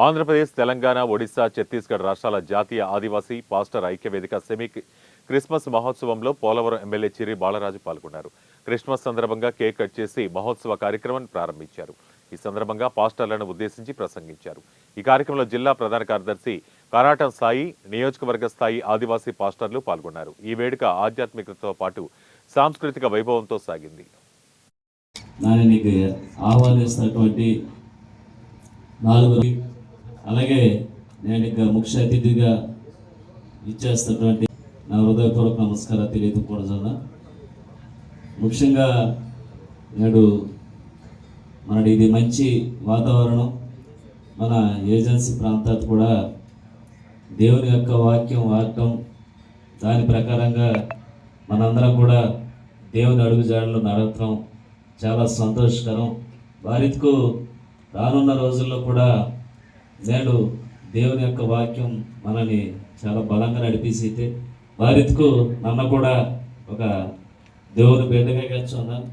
ఆంధ్రప్రదేశ్, తెలంగాణ, ఒడిశా, ఛత్తీస్గఢ్ రాష్ట్రాల జాతీయ ఆదివాసీ పాస్టర్ ఐక్యవేదిక semi Christmas మహోత్సవంలో పోలవరం ఎమ్మెల్యే చిరి బాలరాజు పాల్గొన్నారు. క్రిస్మస్ సందర్భంగా కేక్ కట్ చేసి మహోత్సవ కార్యక్రమాన్ని ప్రారంభించారు. ఈ సందర్భంగా పాస్టర్లను ఉద్దేశించి ప్రసంగించారు. ఈ కార్యక్రమంలో జిల్లా ప్రధాన కార్యదర్శి కరాటం సాయి, నియోజకవర్గ స్థాయి ఆదివాసీ పాస్టర్లు పాల్గొన్నారు. ఈ వేడుక ఆధ్యాత్మికతతో పాటు సాంస్కృతిక వైభవంతో సాగింది. అలాగే నేను ఇక ముఖ్య అతిథిగా ఇచ్చేస్తున్నటువంటి నా హృదయపూర్వక నమస్కారాలు తెలియజేయకూడదన్నా. ముఖ్యంగా నేడు ఇది మంచి వాతావరణం. మన ఏజెన్సీ ప్రాంతాలు కూడా దేవుని యొక్క వాక్యం వాడటం, దాని ప్రకారంగా మనందరం కూడా దేవుని అడుగుజాడలు నడవటం చాలా సంతోషకరం. వారికు రానున్న రోజుల్లో కూడా నేడు దేవుని యొక్క వాక్యం మనని చాలా బలంగా నడిపిస్తే వారికు నన్ను కూడా ఒక దేవుని బిడ్డగా గచ్చున్నాను.